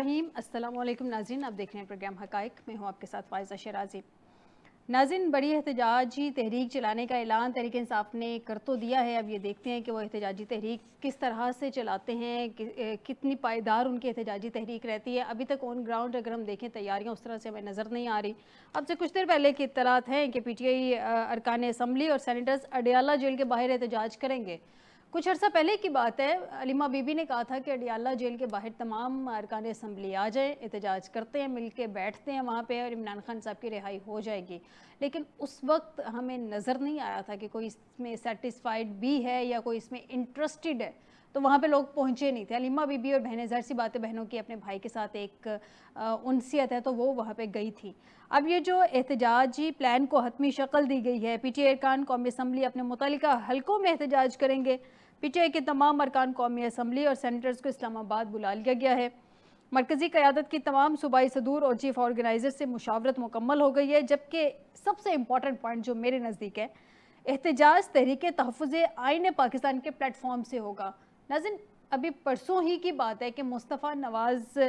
रहीम। अस्सलाम वालेकुम नाज़रीन, आप देख रहे हैं प्रोग्राम हक़ाइक़। मैं हूँ आपके साथ फ़ाइज़ा शराज़ी। नाज़रीन, बड़ी एहतजाजी तहरीक चलाने का ऐलान तहरीक इंसाफ ने कर तो दिया है। अब ये देखते हैं कि वो एहतजाजी तहरीक किस तरह से चलाते हैं, कितनी पायदार उनकी एहतजाजी तहरीक रहती है। अभी तक ऑन ग्राउंड अगर हम देखें तैयारियाँ उस तरह से हमें नज़र नहीं आ रही। अब से कुछ देर पहले की इत्तलात हैं कि PTI अरकान असम्बली और सैनिटर्स अडियाला जेल के बाहर एहतजाज करेंगे। कुछ अर्सा पहले की बात है, अलीमा बीबी ने कहा था कि अडियाला जेल के बाहर तमाम अरकान असम्बली आ जाएं, एहतजाज करते हैं, मिल के बैठते हैं वहाँ पे और इमरान खान साहब की रिहाई हो जाएगी। लेकिन उस वक्त हमें नज़र नहीं आया था कि कोई इसमें सेटिस्फाइड भी है या कोई इसमें इंटरेस्टेड है, तो वहाँ पे लोग पहुँचे नहीं थे। अलीमा बीबी और बहनें, ज़ाहिर सी बात है, बहनों की अपने भाई के साथ एक उनसियत है, तो वो वहाँ पे गई थी। अब ये जो एहतजाजी प्लान को हतमी शक्ल दी गई है, PTI अरकान कौमी असम्बली अपने मुतल्लिका हलकों में एहतजाज करेंगे। PTI के तमाम अरकान कौमी असम्बली और सेनेटर्स को इस्लामाबाद बुला लिया गया है। मरकज़ी क़यादत की तमाम सूबाई सदूर और चीफ ऑर्गेनाइज़र से मुशावरत मुकम्मल हो गई है। जबकि सबसे इम्पॉर्टेंट पॉइंट जो मेरे नज़दीक है, एहतजाज तहरीक तहफ़्फ़ुज़ आईन पाकिस्तान के प्लेटफॉर्म से होगा। नाज़रीन, अभी परसों ही की बात है कि मुस्तफ़ा नवाज़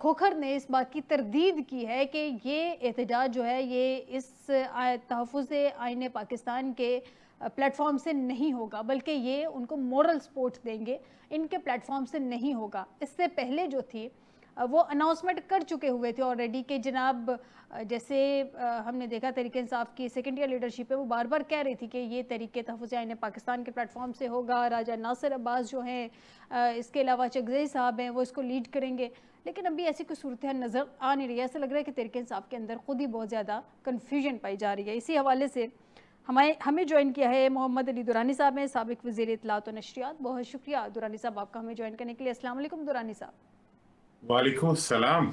खोखर ने इस बात की तरदीद की है कि ये एहतजाज जो है ये इस तहफ़्फ़ुज़ आईन पाकिस्तान के प्लेटफॉर्म से नहीं होगा, बल्कि ये उनको मोरल सपोर्ट देंगे, इनके प्लेटफॉर्म से नहीं होगा। इससे पहले जो थी वो अनाउंसमेंट कर चुके हुए थे ऑलरेडी कि जनाब, जैसे हमने देखा तहरीक इंसाफ की सेकेंड ईयर लीडरशिप है, वो बार बार कह रही थी कि ये तहरीक तहफ़्फ़ुज़ आईन पाकिस्तान के प्लेटफॉर्म से होगा। राजा नासिर अब्बास जो हैं, इसके अलावा चगज़ई साहब हैं, वो इसको लीड करेंगे। लेकिन अभी ऐसी कोई सूरत नज़र आ नहीं रही है। ऐसा लग रहा है कि तहरीक इंसाफ के अंदर खुद ही बहुत ज़्यादा कन्फ्यूजन पाई जा रही है। इसी हवाले से हमें ज्वाइन किया है मोहम्मद अली दुरानी साहब हैं, साबिक़ वज़ीर इत्तलात व नशरियात। बहुत शुक्रिया दुरानी साहब आपका हमें ज्वाइन करने के लिए। अस्सलाम वालेकुम दुरानी साहब। वालेकुम सलाम।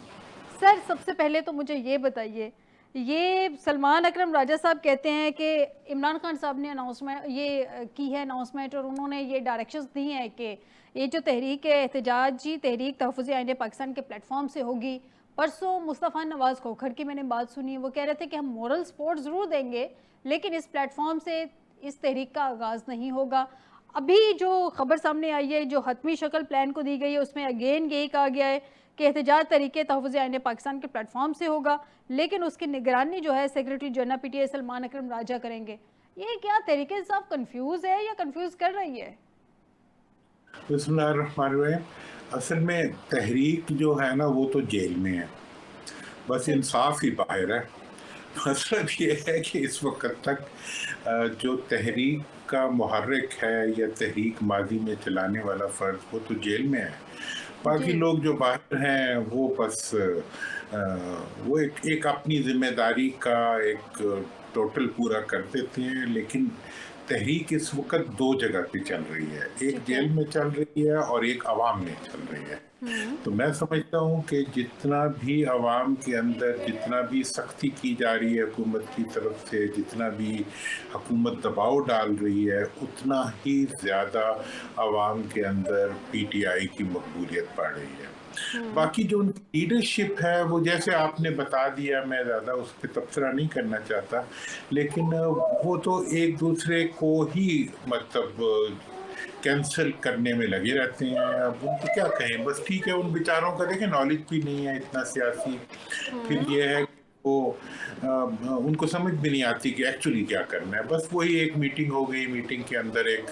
सर, सबसे पहले तो मुझे ये बताइए, ये सलमान अकरम राजा साहब कहते हैं कि इमरान खान साहब ने अनाउंसमेंट की है अनाउंसमेंट, और उन्होंने ये डायरेक्शंस दी हैं कि ये जो तहरीक है एहतजाजी तहरीक तहफ़्फ़ुज़ आईन पाकिस्तान के प्लेटफॉर्म से होगी। परसों मुस्तफ़ा नवाज़ खोखर की मैंने बात सुनी, वो कह रहे थे कि हम मोरल सपोर्ट ज़रूर देंगे, लेकिन इस प्लेटफॉर्म से इस तहरीक का आगाज़ नहीं होगा। अभी जो खबर सामने आई है, जो हतमी शक्ल प्लान को दी गई है, उसमें अगेन यही कहा गया है कि एहतजाज तरीके तहफ़्फ़ुज़ आईन पाकिस्तान के प्लेटफॉर्म से होगा, लेकिन उसकी निगरानी जो है सेक्रेटरी जनरल PTI सलमान अकरम राजा करेंगे। ये क्या तरीके से आप कंफ्यूज है या कंफ्यूज कर रही है? बिस्मिल्लाहिर्रहमानिर्रहीम। असल में तहरीक जो है ना, वो तो जेल में है, बस ठीक। इंसाफ ही बाहर है। मतलब ये है कि इस वक्त तक जो तहरीक का मुहर्रिक है या तहरीक माजी में चलाने वाला फ़र्द, वो तो जेल में है। जी। बाकी लोग जो बाहर हैं वो बस वो एक अपनी ज़िम्मेदारी का एक टोटल पूरा कर देते हैं। लेकिन तहरीक इस वक्त दो जगह पे चल रही है, एक ठीक है। जेल में चल रही है और एक अवाम में चल रही है। हम्म। तो मैं समझता हूँ कि जितना भी अवाम के अंदर जितना भी सख्ती की जा रही है हुकूमत की तरफ से, जितना भी हुकूमत दबाव डाल रही है, उतना ही ज़्यादा अवाम के अंदर PTI की मकबूलियत बढ़ रही है। हम्म। बाकी जो उनकी लीडरशिप है, वो जैसे आपने बता दिया, मैं ज़्यादा उस पर तबसरा नहीं करना चाहता, लेकिन वो तो एक दूसरे को ही मतलब कैंसिल करने में लगे रहते हैं। अब उनको क्या कहें, बस ठीक है, उन बेचारों का देखें नॉलेज भी नहीं है इतना सियासी। फिर हम्म। ये है कि वो उनको समझ भी नहीं आती कि एक्चुअली क्या करना है। बस वही एक मीटिंग हो गई, मीटिंग के अंदर एक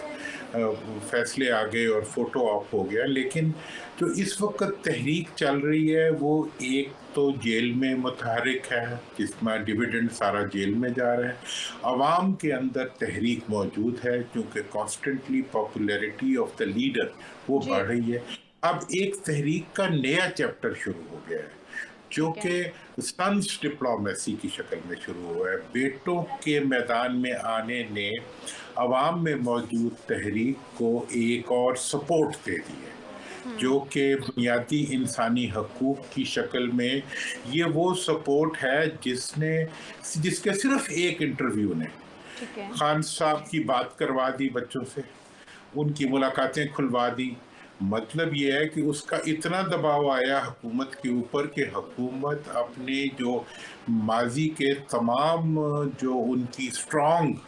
फैसले आ गए और फोटो ऑफ हो गया। लेकिन जो इस वक्त तहरीक चल रही है, वो एक तो जेल में मुतहरिक है, जिसमें डिविडेंड सारा जेल में जा रहा है। अवाम के अंदर तहरीक मौजूद है, क्योंकि constantly popularity of the leader वो जी। बढ़ रही है। अब एक तहरीक का नया चैप्टर शुरू हो गया है, जो ठीक है। कि सन्स डिप्लोमेसी की शक्ल में शुरू हुआ है। बेटों के मैदान में आने ने अवाम में मौजूद तहरीक को एक और सपोर्ट दे दी है, जो हम्म। कि बुनियादी इंसानी हकूक़ की शक्ल में ये वो सपोर्ट है जिसके सिर्फ एक इंटरव्यू ने ठीक है। खान साहब की बात करवा दी बच्चों से, उनकी मुलाकातें खुलवा दी। मतलब ये है कि उसका इतना दबाव आया हुकूमत के ऊपर कि हुकूमत अपने जो माजी के तमाम जो उनकी स्ट्रॉन्ग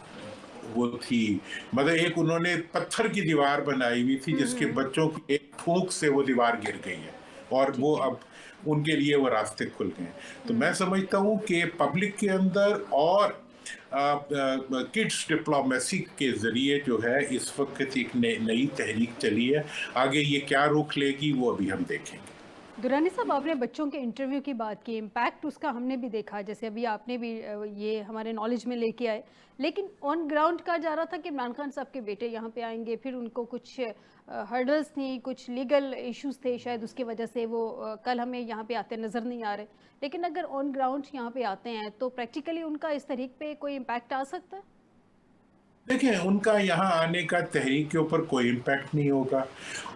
वो थी, मतलब एक उन्होंने पत्थर की दीवार बनाई हुई थी, जिसके हम्म। बच्चों की एक फूंक से वो दीवार गिर गई है। और वो ठीक है। अब उनके लिए वो रास्ते खुल गए हैं। तो मैं समझता हूँ कि पब्लिक के अंदर और किड्स डिप्लोमेसी के जरिए जो है इस वक्त एक नई तहरीक चली है। आगे ये क्या रुख लेगी वो अभी हम देखेंगे। दुरानी साहब, आपने बच्चों के इंटरव्यू की बात की, इम्पैक्ट उसका हमने भी देखा, जैसे अभी आपने भी ये हमारे नॉलेज में लेके आए। लेकिन ऑन ग्राउंड कहा जा रहा था कि इमरान खान साहब के बेटे यहाँ पे आएंगे, फिर उनको कुछ हर्डल्स थी, कुछ लीगल इश्यूज थे, शायद उसकी वजह से वो कल हमें यहाँ पे आते नज़र नहीं आ रहे। लेकिन अगर ऑन ग्राउंड यहाँ पे आते हैं तो प्रैक्टिकली उनका इस तरीक पे कोई इम्पैक्ट आ सकता है? देखिए, उनका यहाँ आने का तहरीक के ऊपर कोई इम्पैक्ट नहीं होगा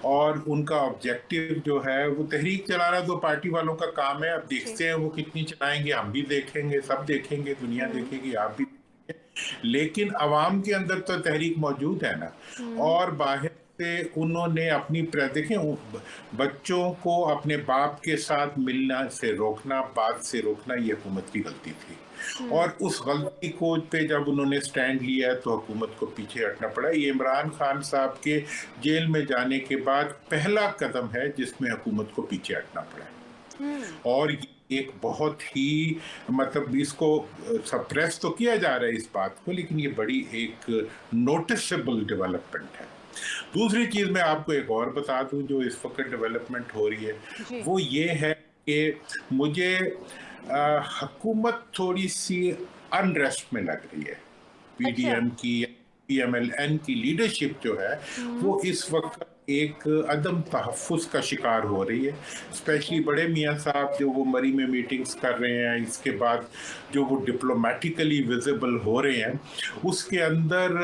और उनका ऑब्जेक्टिव जो है वो तहरीक चलाना तो पार्टी वालों का काम है। अब जी। देखते हैं वो कितनी चलाएंगे, हम भी देखेंगे, सब देखेंगे, दुनिया देखेगी, आप भी देखेंगे। लेकिन अवाम के अंदर तो तहरीक मौजूद है ना। हम्म। और बाहर से उन्होंने अपनी देखें बच्चों को अपने बाप के साथ मिलना से रोकना, बात से रोकना, ये हुकूमत की गलती थी। हम्म। और उस गलती को पे जब उन्होंने स्टैंड लिया तो हुकूमत को पीछे हटना पड़ा। ये इमरान खान साहब के जेल में जाने के बाद पहला कदम है जिसमें हुकूमत को पीछे हटना पड़ा हम्म। और ये एक बहुत ही मतलब इसको सप्रेस तो किया जा रहा है इस बात को, लेकिन ये बड़ी एक नोटिसेबल डेवलपमेंट है। दूसरी चीज मैं आपको एक और बता दूं जो इस वक्त डेवलपमेंट हो रही है, जी। वो ये है कि मुझे हुकूमत थोड़ी सी अनरेस्ट में लग रही है। अच्छा। पीडीएम की, पीएमएलएन की लीडरशिप जो है हम्म। वो इस वक्त एक अदम तहफ़्फ़ुज़ का शिकार हो रही है। ठीक स्पेशली है। बड़े मियाँ साहब जो वो मरी में मीटिंग्स कर रहे हैं, इसके बाद जो वो डिप्लोमेटिकली विजिबल हो रहे हैं, उसके अंदर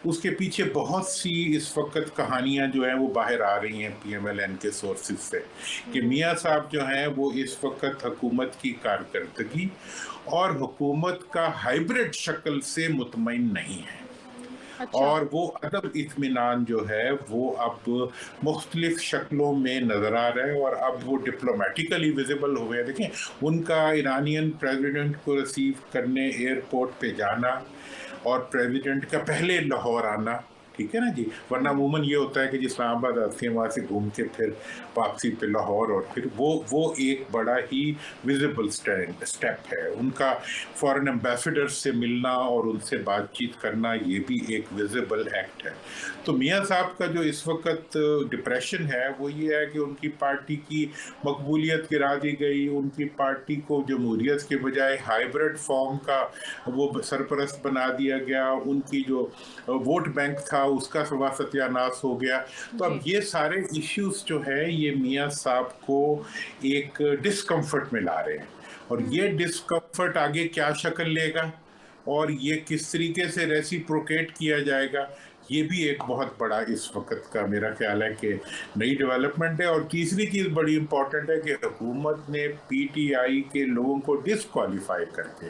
उसके पीछे बहुत सी इस वक्त कहानियां जो हैं वो बाहर आ रही हैं पीएमएलएन के सोर्सेज से, कि हम्म। मियाँ साहब जो हैं वो इस वक्त हुकूमत की कारकर्दगी और हुकूमत का हाइब्रिड शक्ल से मुतमईन नहीं है। अच्छा। और वो अदब इत्मीनान जो है वो अब मुख्तलिफ शक्लों में नज़र आ रहा है और अब वो डिप्लोमेटिकली विजिबल हो गया। देखें, उनका ईरानियन प्रेसिडेंट को रिसीव करने एयरपोर्ट पे जाना और प्रेसिडेंट का पहले लाहौर आना, ठीक है ना जी। वरना हम्म। अमूमन ये होता है कि जिस इस्लामाबाद आते हैं वहाँ से घूम के फिर वापसी पे लाहौर, और फिर वो एक बड़ा ही विजिबल स्टेप है उनका। फॉरेन एम्बेसडर से मिलना और उनसे बातचीत करना ये भी एक विजिबल एक्ट है। तो मियाँ साहब का जो इस वक्त डिप्रेशन है वो ये है कि उनकी पार्टी की मकबूलियत गिरा दी गई, उनकी पार्टी को जमहूरियत के बजाय हाइब्रिड फॉर्म का वो सरपरस्त बना दिया गया, उनकी जो वोट बैंक था उसका सवा सत्यानाश हो गया। तो अब जी। ये सारे इश्यूज जो है ये मियाँ साहब को एक डिस्कम्फर्ट में ला रहे हैं और ये हम्म। डिस्कम्फर्ट आगे क्या शक्ल लेगा और ये किस तरीके से रेसिप्रोकेट किया जाएगा, ये भी एक बहुत बड़ा इस वक्त का मेरा ख्याल है कि नई डेवलपमेंट है। और तीसरी चीज़ बड़ी इंपॉर्टेंट है कि हुकूमत ने पीटीआई के लोगों को डिस्क्वालीफाई करके,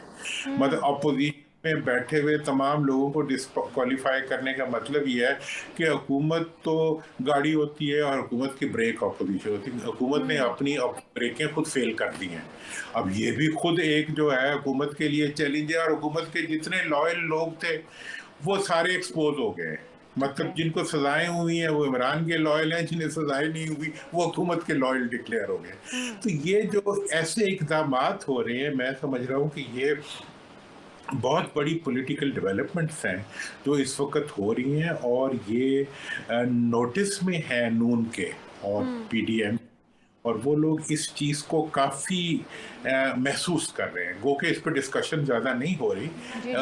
मतलब हम्म। अपोजिशन में बैठे हुए तमाम लोगों को डिस्क्वालीफाई करने का मतलब ये है कि हुकूमत तो गाड़ी होती है और हुकूमत की ब्रेक अपोजिशन होती है। हुकूमत ने हम्म। अपनी ब्रेकें खुद फेल कर दी हैं। अब ये भी खुद एक जो है हुकूमत के लिए चैलेंज है और हुकूमत के जितने लॉयल लोग थे वो सारे एक्सपोज हो गए। ठीक मतलब है। जिनको सजाएं हुई हैं वो इमरान के लॉयल हैं, जिन्हें सजाएं नहीं हुई वो हुकूमत के लॉयल डिक्लेयर हो गए। हम्म। तो ये जो ऐसे इकदाम हो रहे हैं, मैं समझ रहा हूँ कि ये बहुत बड़ी पॉलिटिकल डेवलपमेंट्स हैं जो इस वक्त हो रही हैं और ये नोटिस में है नून के और हम्म। पीडीएम, और वो लोग इस चीज़ को काफ़ी महसूस कर रहे हैं। गो के इस पर डिस्कशन ज़्यादा नहीं हो रही, जी। जी।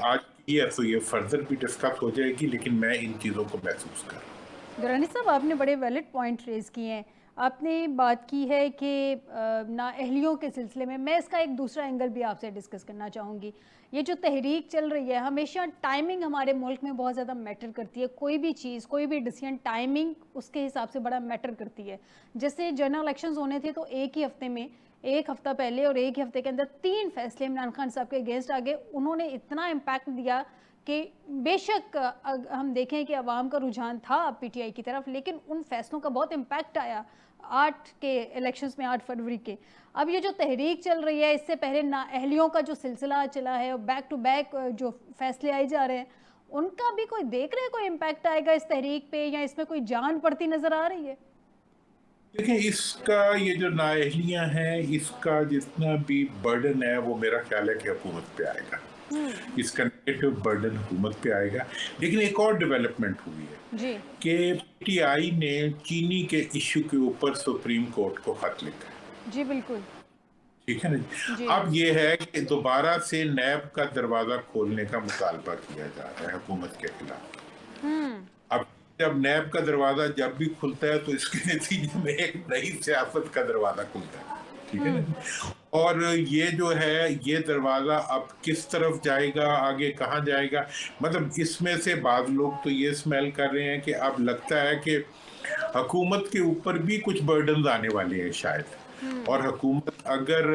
आज ये तो ये फर्दर भी डिस्कस हो जाएगी, लेकिन मैं इन चीज़ों को महसूस कर रहा हूँ। दुरानी साहब, आपने बड़े वैलिड पॉइंट रेज किए हैं। आपने बात की है कि नाअहलियों के सिलसिले में मैं इसका एक दूसरा एंगल भी आपसे डिस्कस करना चाहूँगी। ये जो तहरीक चल रही है, हमेशा टाइमिंग हमारे मुल्क में बहुत ज़्यादा मैटर करती है। कोई भी चीज़, कोई भी डिसीजन, टाइमिंग उसके हिसाब से बड़ा मैटर करती है। जैसे जनरल इलेक्शंस होने थे तो एक ही हफ्ते में, एक हफ्ता पहले और एक ही हफ्ते के अंदर 3 फैसले इमरान खान साहब के अगेंस्ट आ गए। उन्होंने इतना इम्पैक्ट दिया कि बेशक हम देखें कि अवाम का रुझान था पीटीआई की तरफ, लेकिन उन फैसलों का बहुत इम्पैक्ट आया 8 के इलेक्शंस में, 8 फरवरी के। अब ये जो तहरीक चल रही है, इससे पहले नाअहलियों का जो सिलसिला चला है और बैक टू बैक जो फैसले आए जा रहे हैं, उनका भी कोई देख रहे हैं कोई इम्पैक्ट आएगा इस तहरीक पे, या इसमें कोई जान पड़ती नजर आ रही है? देखिए, इसका ये जो नाअहलियाँ हैं, इसका जितना भी बर्डन है वो मेरा ख्याल है कि हुकूमत पे आएगा। हम्म। इसका नेगेटिव बर्डन हुकूमत पे आएगा। लेकिन एक और डेवलपमेंट हुई है जी। कि पीटीआई ने चीनी के इश्यू के ऊपर सुप्रीम कोर्ट को खत लिखा है। जी बिल्कुल। ठीक है ना जी? जी। अब ये है कि दोबारा से नैब का दरवाजा खोलने का मुतालबा किया जा रहा है हुकूमत के खिलाफ। हम्म। अब जब नैब का दरवाजा जब भी खुलता है तो इसके नतीजे में एक नई सियासत का दरवाजा खुलता है। ठीक है ना हम्म। जी? और ये जो है, ये दरवाजा अब किस तरफ जाएगा, आगे कहाँ जाएगा, मतलब इसमें से बाज लोग तो ये स्मेल कर रहे हैं कि अब लगता है कि हुकूमत के ऊपर भी कुछ बर्डन आने वाले हैं शायद। हम्म। और हुकूमत अगर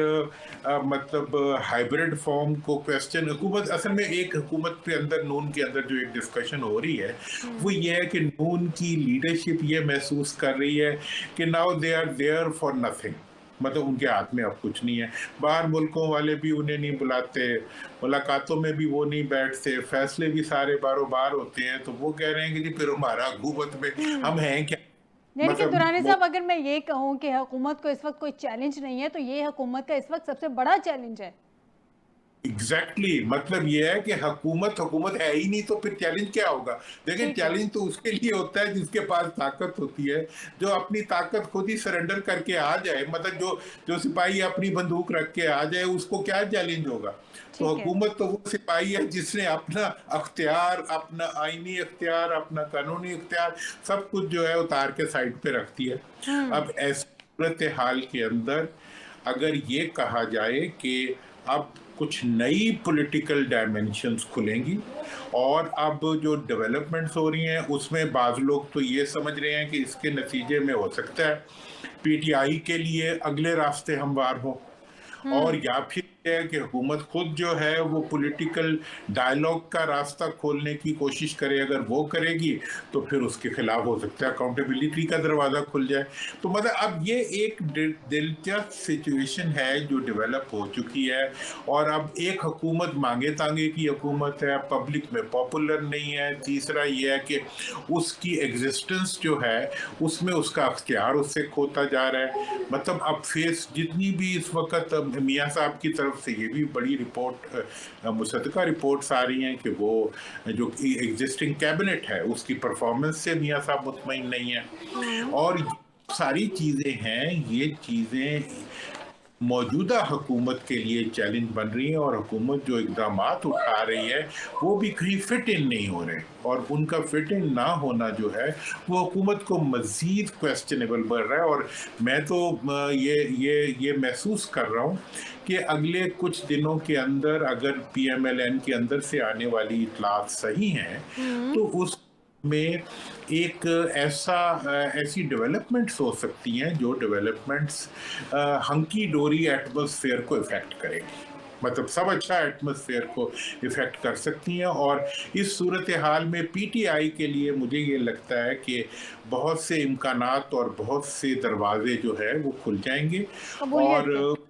मतलब हाइब्रिड फॉर्म को क्वेश्चन, हुकूमत असल में एक हुकूमत के अंदर, नून के अंदर जो एक डिस्कशन हो रही है वो ये है कि नून की लीडरशिप ये महसूस कर रही है कि now they are there for nothing, मतलब उनके हाथ में अब कुछ नहीं है। बाहर मुल्कों वाले भी उन्हें नहीं बुलाते, मुलाकातों में भी वो नहीं बैठते, फैसले भी सारे बारों बार होते हैं, तो वो कह रहे हैं कि जी फिर हमारा हुकूमत में हम हैं क्या। यानी कि दुरानी मतलब साहब, अगर मैं ये कहूँ कि हुकूमत को इस वक्त कोई चैलेंज नहीं है, तो ये हुकूमत का इस वक्त सबसे बड़ा चैलेंज है। एग्जैक्टली मतलब ये है कि हुकूमत हुकूमत है ही नहीं, तो फिर चैलेंज क्या होगा। देखिए, ठीक है। चैलेंज तो उसके लिए होता है जिसके पास ताकत होती है, जो अपनी ताकत खुद ही सरेंडर करके आ जाए, मतलब जो जो सिपाही अपनी बंदूक रख के आ जाए उसको क्या चैलेंज होगा। तो ठीक है। हुकूमत तो वो सिपाही है जिसने अपना अख्तियार, अपना आईनी अख्तियार, अपना कानूनी अख्तियार सब कुछ जो है उतार के साइड पे रखती है। हम्म। अब ऐसी सूरत हाल के अंदर अगर ये कहा जाए कि अब कुछ नई पॉलिटिकल डायमेंशंस खुलेंगी और अब जो डेवलपमेंट्स हो रही हैं उसमें बाज लोग तो ये समझ रहे हैं कि इसके नतीजे में हो सकता है पीटीआई के लिए अगले रास्ते हमवार हों, और हम्म। या फिर ये है कि हुकूमत खुद जो है वो पॉलिटिकल डायलॉग का रास्ता खोलने की कोशिश करे। अगर वो करेगी तो फिर उसके खिलाफ हो सकता है अकाउंटेबिलिटी का दरवाज़ा खुल जाए। तो मतलब अब ये एक दिलचस्प सिचुएशन है जो डेवलप हो चुकी है, और अब एक हुकूमत मांगे तांगे की हुकूमत है, पब्लिक में पॉपुलर नहीं है। तीसरा ये है कि उसकी एग्जिस्टेंस जो है उसमें उसका अख्तियार उससे खोता जा रहा है। मतलब अब फेस जितनी भी इस वक्त मियाँ साहब की तरफ से ये भी बड़ी रिपोर्ट, मुसद्दका रिपोर्ट्स आ रही हैं कि वो जो एग्जिस्टिंग कैबिनेट है उसकी परफॉर्मेंस से मियाँ साहब मुतमईन नहीं है। और ये सारी चीज़ें हैं, ये चीज़ें मौजूदा हुकूमत के लिए चैलेंज बन रही हैं, और हुकूमत जो इक़दामात उठा रही है वो भी कहीं फिट इन नहीं हो रहे, और उनका फिट इन ना होना जो है वो हुकूमत को मज़ीद क्वेश्चनेबल बढ़ रहा है। और मैं तो ये महसूस कर रहा हूँ कि अगले कुछ दिनों के अंदर अगर पीएमएलएन के अंदर से आने वाली इतलात सही हैं तो उस में एक ऐसी डेवलपमेंट्स हो सकती हैं जो डेवलपमेंट्स हंकी डोरी एटमॉस्फेयर को इफेक्ट करेगी, मतलब सब अच्छा एटमॉस्फेयर को इफेक्ट कर सकती हैं। और इस सूरत हाल में पीटीआई के लिए मुझे ये लगता है कि बहुत से इम्कानात और बहुत से दरवाजे जो है वो खुल जाएंगे, कबूलियत और के।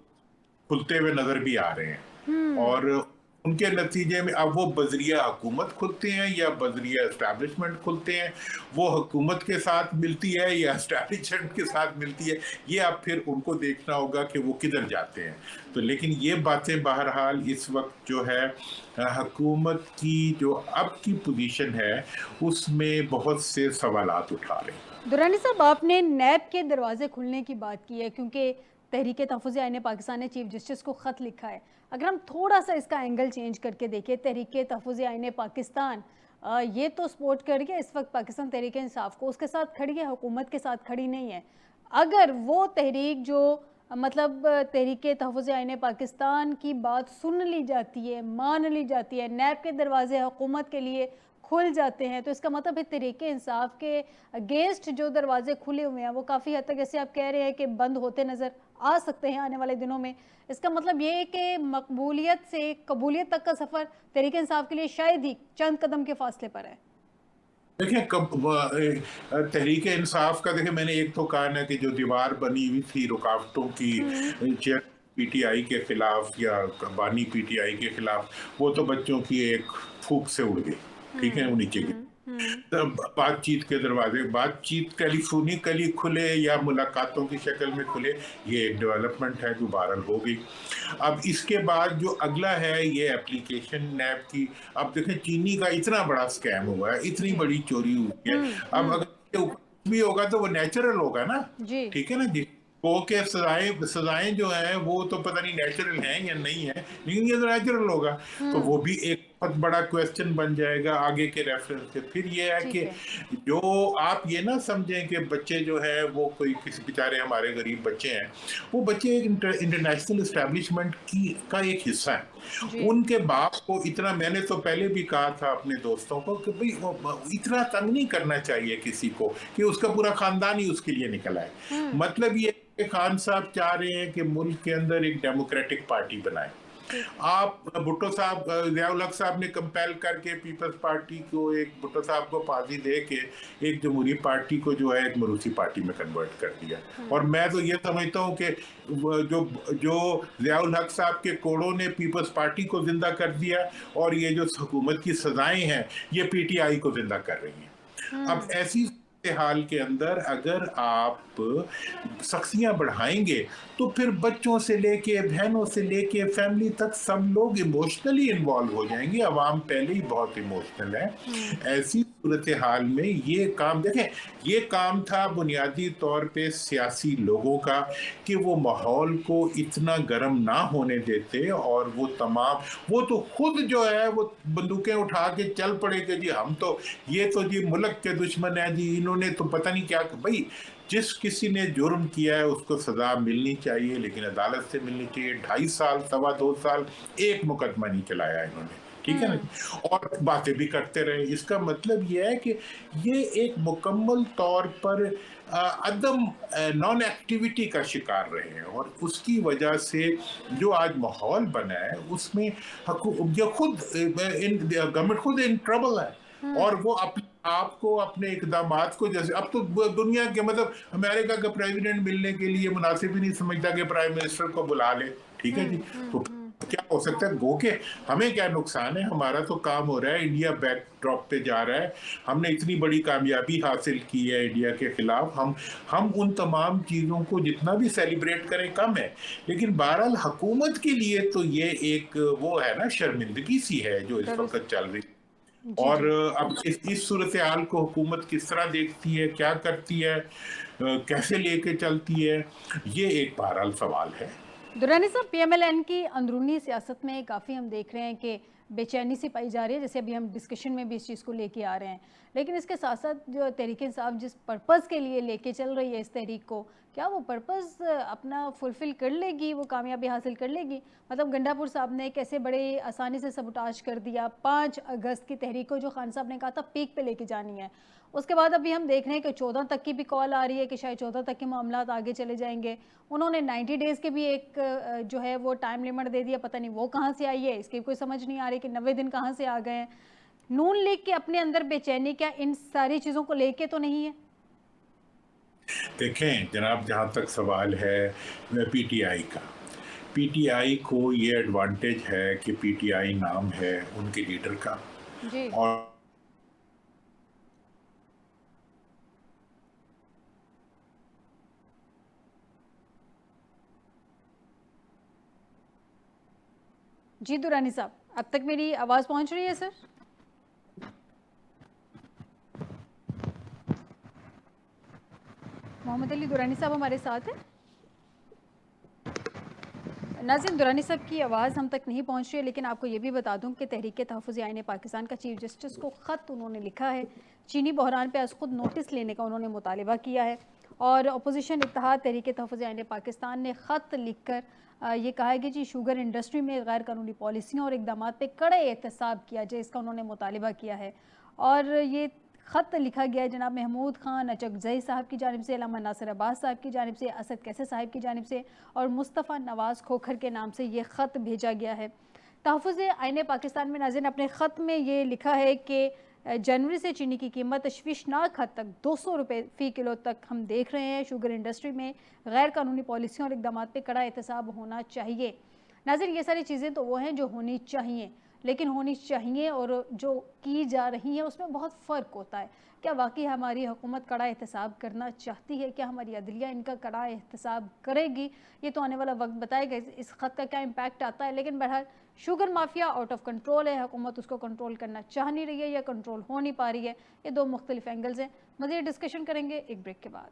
खुलते हुए नजर भी आ रहे हैं। हम्म। और उनके नतीजे में अब वो बजरिया हुकूमत खुलते हैं या बजरिया एस्टैब्लिशमेंट खुलते हैं, वो हुकूमत के साथ मिलती है या एस्टैब्लिशमेंट के साथ मिलती है, ये अब फिर उनको देखना होगा कि वो किधर जाते हैं। तो लेकिन ये बातें बहरहाल इस वक्त जो है हुकूमत की जो अब की पोजीशन है उसमें बहुत से सवालात उठा रही हैं। दुरानी साहब, आपने नैब के दरवाजे खुलने की बात की है, क्योंकि तहरीक तहफ़्फ़ुज़ आईन पाकिस्तान ने चीफ जस्टिस को ख़त लिखा है। अगर हम थोड़ा सा इसका एंगल चेंज करके देखें, तहरीक तहफ़्फ़ुज़ आईन पाकिस्तान ये तो सपोर्ट कर रही है इस वक्त पाकिस्तान तहरीक इंसाफ को, उसके साथ खड़ी है, हुकूमत के साथ खड़ी नहीं है। अगर वो तहरीक जो मतलब तहरीक तहफ़्फ़ुज़ आईन पाकिस्तान की बात सुन ली जाती है, मान ली जाती है, नैब के दरवाजे हुकूमत के लिए खुल जाते हैं, तो इसका मतलब है तहरीक इंसाफ के अगेंस्ट जो दरवाजे खुले हुए हैं वो काफ़ी हद तक, जैसे आप कह रहे हैं, कि बंद होते नज़र आ सकते हैं आने वाले दिनों में। इसका मतलब ये है कि मकबूलियत से कबूलियत तक का सफ़र तहरीक इंसाफ के लिए शायद ही चंद कदम के फासले पर है। देखिए, तहरीक इंसाफ का, देखिए मैंने एक तो कहा ना कि जो दीवार बनी हुई थी रुकावटों की चेयर पीटीआई के खिलाफ या बानी पीटीआई के खिलाफ, वो तो बच्चों की एक फूंक से उड़ गई, ठीक है, वो नीचे गिर। बातचीत के दरवाजे, बातचीत टेलीफोनिकली खुले या मुलाकातों की शक्ल में खुले, ये एक डेवलपमेंट है जो बहरहाल हो गई। अब इसके बाद जो अगला है ये एप्लीकेशन नैब की। अब देखें चीनी का इतना बड़ा स्कैम हुआ है, इतनी जी। बड़ी चोरी हुई है। अब अगर इसके ऊपर कुछ भी होगा तो वो नेचुरल होगा ना, जी। ठीक है ना जी। वो के सजाएं सजाएं जो है वो तो पता नहीं नेचुरल हैं या नहीं है, लेकिन ये तो नेचुरल होगा। तो वो भी एक बहुत बड़ा क्वेश्चन बन जाएगा आगे के रेफरेंस से। फिर ये है कि ठीक है। जो आप ये ना समझें कि बच्चे जो है वो कोई किसी बेचारे हमारे गरीब बच्चे हैं, वो बच्चे एक इंटरनेशनल इस्टेब्लिशमेंट की का एक हिस्सा है। जी। उनके बाप को इतना, मैंने तो पहले भी कहा था अपने दोस्तों को कि भाई इतना तंग नहीं करना चाहिए किसी को कि उसका पूरा खानदान ही उसके लिए निकल आए। मतलब ये खान साहब चाह रहे हैं कि मुल्क के अंदर एक डेमोक्रेटिक पार्टी बनाए। ठीक। आप भुट्टो साहब, ज़ियाउल हक साहब ने कंपेल करके पीपल्स पार्टी को, एक भुट्टो साहब को फांसी दे के एक जमहूरी पार्टी को जो है एक मरूसी पार्टी में कन्वर्ट कर दिया। और मैं तो ये समझता हूँ कि जो जो ज़ियाउल हक साहब के कोड़ों ने पीपल्स पार्टी को जिंदा कर दिया, और ये जो हुकूमत की सजाएं हैं ये पीटीआई को जिंदा कर रही हैं। अब ऐसी हाल के अंदर अगर आप सख्तियां बढ़ाएंगे तो फिर बच्चों से लेके, बहनों से लेके, फैमिली तक सब लोग इमोशनली इन्वॉल्व हो जाएंगे। अवाम पहले ही बहुत इमोशनल है। ऐसी सूरत हाल में ये काम देखें, ये काम था बुनियादी तौर पे सियासी लोगों का कि वो माहौल को इतना गर्म ना होने देते, और वो तमाम, वो तो खुद जो है वो बंदूकें उठा के चल पड़े कि जी हम तो, ये तो जी मुल्क के दुश्मन है जी, इन्होंने तो पता नहीं क्या। भाई जिस किसी ने जुर्म किया है उसको सजा मिलनी चाहिए, लेकिन अदालत से मिलनी चाहिए। 2.5 साल, 2.25 साल एक मुकदमा नहीं चलाया इन्होंने, ठीक है ना, और बातें भी करते रहे। इसका मतलब यह है कि ये एक मुकम्मल तौर पर अदम नॉन एक्टिविटी का शिकार रहे हैं, और उसकी वजह से जो आज माहौल बना है उसमें जो खुद गवर्नमेंट खुद इन ट्रबल है। और वो आपको अपने इकदामात को, जैसे अब तो दुनिया के, मतलब अमेरिका का प्रेसिडेंट मिलने के लिए मुनासिब ही नहीं समझता कि प्राइम मिनिस्टर को बुला ले, ठीक है जी। तो क्या हो सकता है गो के हमें क्या नुकसान है, हमारा तो काम हो रहा है, इंडिया बैकड्रॉप पे जा रहा है, हमने इतनी बड़ी कामयाबी हासिल की है इंडिया के खिलाफ। हम उन तमाम चीज़ों को जितना भी सेलिब्रेट करें कम है। लेकिन बहरहाल हुकूमत के लिए तो ये एक वो है ना, शर्मिंदगी सी है जो इस वक्त चल रही। जी। और जी। अब इस सूरत हाल को हुकूमत किस तरह देखती है, क्या करती है, कैसे लेके चलती है, ये एक बहरहाल सवाल है। दुरानी साहब, पीएमएलएन की अंदरूनी सियासत में काफ़ी हम देख रहे हैं कि बेचैनी सी पाई जा रही है, जैसे अभी हम डिस्कशन में भी इस चीज़ को लेके आ रहे हैं। लेकिन इसके साथ साथ जो तहरीक इंसाफ जिस पर्पज़ के लिए लेके चल रही है इस तहरीक को, क्या वो पर्पज़ अपना फुलफ़िल कर लेगी, वो कामयाबी हासिल कर लेगी? मतलब गंडापुर साहब ने कैसे बड़े आसानी से सबुटाज कर दिया। 5 अगस्त की तहरीक को जो खान साहब ने कहा था पीक पे लेके जानी है, उसके बाद अभी हम देख रहे हैं कि 14 तक की भी कॉल आ रही है कि शायद 14 तक के मामला आगे चले जाएंगे। उन्होंने 90 डेज़ के भी एक जो है वो टाइम लिमिट दे दिया, पता नहीं वो कहाँ से आई है, इसकी कोई समझ नहीं आ रही कि 90 दिन कहाँ से आ गए हैं। नून लीग के अपने अंदर बेचैनी क्या इन सारी चीज़ों को लेके तो नहीं है? देखें जनाब, जहाँ तक सवाल है पीटीआई का, पीटीआई को ये एडवांटेज है कि पीटीआई नाम है उनके लीडर का। जी। और जी दुरानी साहब, अब तक मेरी आवाज़ पहुंच रही है सर? मोहम्मद अली दुरानी साहब हमारे साथ हैं। नाज़रीन, दुरानी साहब की आवाज़ हम तक नहीं पहुंच रही है, लेकिन आपको ये भी बता दूं कि तहरीक तहफ़्फ़ुज़ आईन पाकिस्तान का चीफ जस्टिस को ख़त उन्होंने लिखा है। चीनी बहरान पे आज खुद नोटिस लेने का उन्होंने मुतालिबा किया है, और अपोजिशन इत्तेहाद तहरीक तहफ़्फ़ुज़ आईन पाकिस्तान ने ख़त लिख कर ये कहा है कि जी शुगर इंडस्ट्री में गैर कानूनी पॉलिसियों और इक़दामात पे कड़े एहतसाब किया जाए, इसका उन्होंने मुतालिबा किया है। और ये ख़त लिखा गया है जनाब महमूद खान अचकज़ई साहब की जानिब से, अल्लामा नासिर अब्बास साहब की जानिब से, असद कैसे साहब की जानिब से, और मुस्तफ़ा नवाज़ खोखर के नाम से ये ख़त भेजा गया है। तहफ़्फ़ुज़ आईन पाकिस्तान में नाज़रीन अपने ख़त में ये लिखा है कि जनवरी से चीनी की कीमत तशवीशनाक हद तक 200 रुपये फ़ी किलो तक हम देख रहे हैं। शुगर इंडस्ट्री में गैर कानूनी पॉलिसियों और इक़दामात पे कड़ा एहतसाब होना चाहिए। नाज़रीन, ये सारी चीज़ें तो वो हैं जो होनी चाहिए, लेकिन होनी चाहिए और जो की जा रही है उसमें बहुत फ़र्क होता है। क्या वाकई हमारी हुकूमत कड़ा एहतसाब करना चाहती है? क्या हमारी अदलिया इनका कड़ा एहतसाब करेगी? ये तो आने वाला वक्त बताएगा इस ख़त का क्या इम्पैक्ट आता है। लेकिन बहरहाल sugar mafia out of control है, हुकूमत उसको कंट्रोल करना चाह नहीं रही है या कंट्रोल हो नहीं पा रही है। ये दो मुख्तलिफ एंगल्स हैं। मज़ीद डिस्कशन करेंगे एक ब्रेक के बाद।